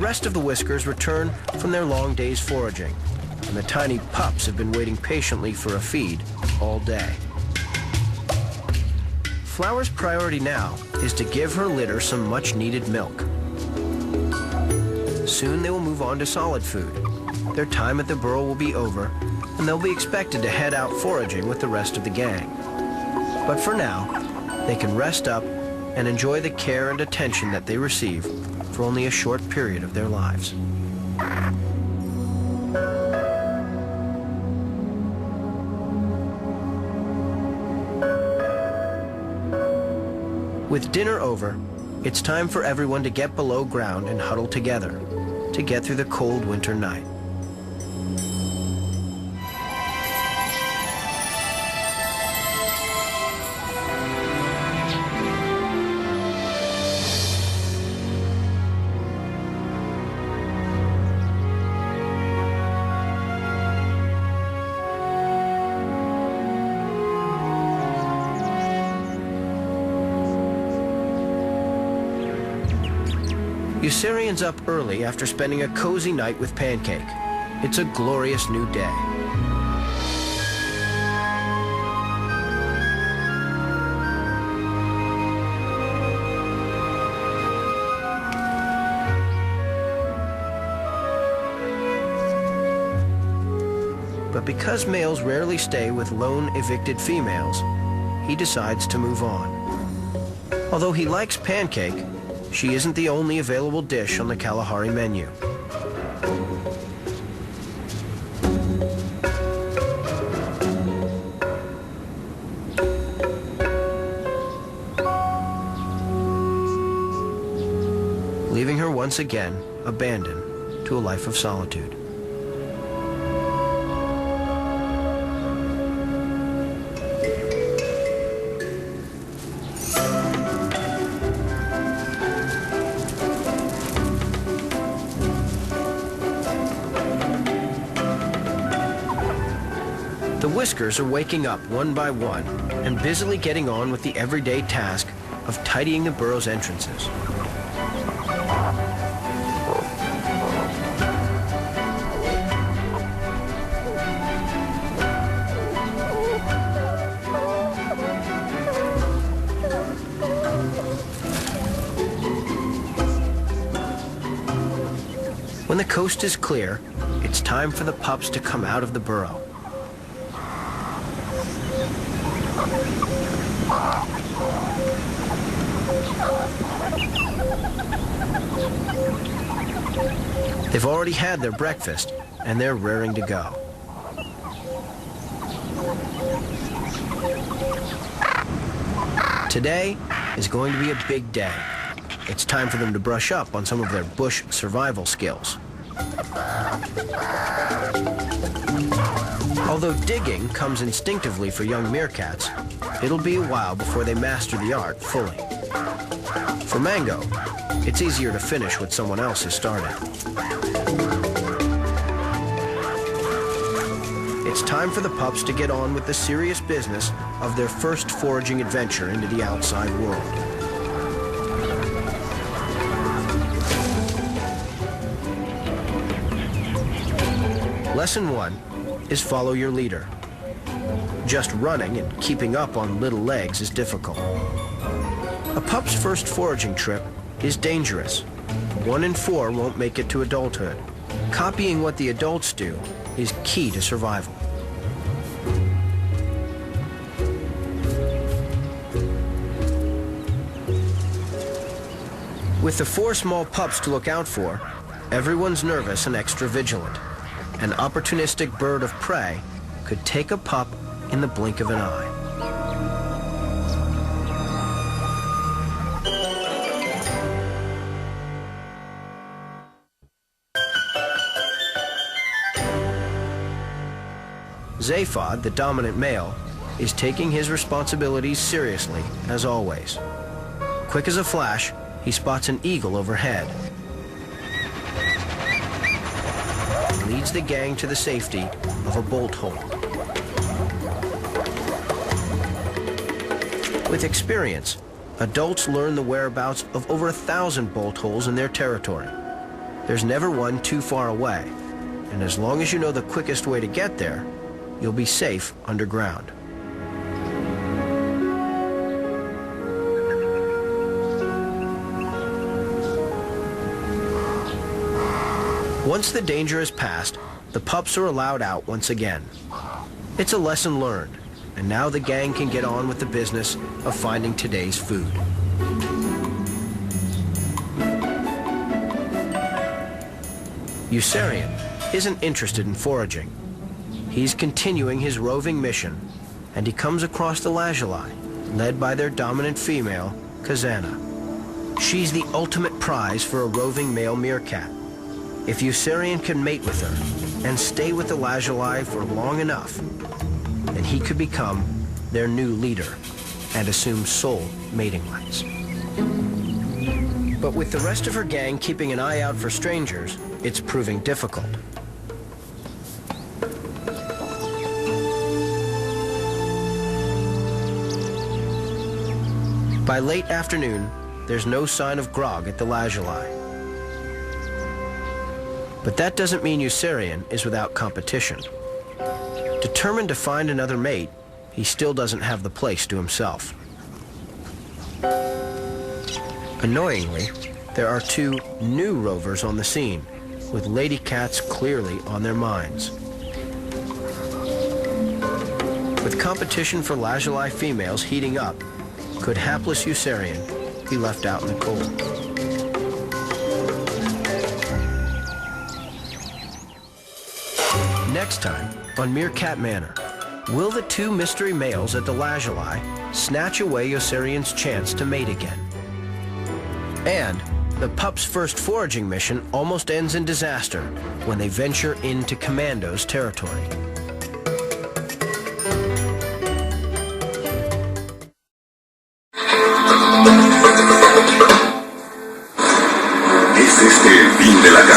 rest of the Whiskers return from their long day's foraging, and the tiny pups have been waiting patiently for a feed all day. Flower's priority now is to give her litter some much-needed milk. Soon they will move on to solid food. Their time at the burrow will be over, and they'll be expected to head out foraging with the rest of the gang. But for now, they can rest up and enjoy the care and attention that they receive for only a short period of their lives. With dinner over, it's time for everyone to get below ground and huddle together to get through the cold winter night. Usarian's up early after spending a cozy night with Pancake. It's a glorious new day. But because males rarely stay with lone evicted females, he decides to move on. Although he likes Pancake, she isn't the only available dish on the Kalahari menu. Leaving her once again abandoned to a life of solitude. The Whiskers are waking up one by one and busily getting on with the everyday task of tidying the burrow's entrances. When the coast is clear, it's time for the pups to come out of the burrow. They've already had their breakfast, and they're raring to go. Today is going to be a big day. It's time for them to brush up on some of their bush survival skills. Although digging comes instinctively for young meerkats, it'll be a while before they master the art fully. For Mango, it's easier to finish what someone else has started. It's time for the pups to get on with the serious business of their first foraging adventure into the outside world. Lesson 1 is follow your leader. Just running and keeping up on little legs is difficult. A pup's first foraging trip is dangerous. 1 in 4 won't make it to adulthood. Copying what the adults do is key to survival. With the 4 small pups to look out for, everyone's nervous and extra vigilant. An opportunistic bird of prey could take a pup in the blink of an eye. Zaphod, the dominant male, is taking his responsibilities seriously, as always. Quick as a flash, he spots an eagle overhead and leads the gang to the safety of a bolt hole. With experience, adults learn the whereabouts of over 1,000 bolt holes in their territory. There's never one too far away, and as long as you know the quickest way to get there, you'll be safe underground. Once the danger is past, the pups are allowed out once again. It's a lesson learned, and now the gang can get on with the business of finding today's food. Eucerian isn't interested in foraging. He's continuing his roving mission, and he comes across the lazuli, led by their dominant female, Kazana. She's the ultimate prize for a roving male meerkat. If Eucerian can mate with her and stay with the lazuli for long enough, then he could become their new leader and assume sole mating rights. But with the rest of her gang keeping an eye out for strangers, it's proving difficult. By late afternoon, there's no sign of grog at the lazuli. But that doesn't mean Eucerian is without competition. Determined to find another mate, he still doesn't have the place to himself. Annoyingly, there are two new rovers on the scene, with lady cats clearly on their minds. With competition for lazuli females heating up, could hapless Eucerian be left out in the cold? Next time on Meerkat Manor, will the two mystery males at the lazuli snatch away Eucerian's chance to mate again? And the pup's first foraging mission almost ends in disaster when they venture into Commando's territory.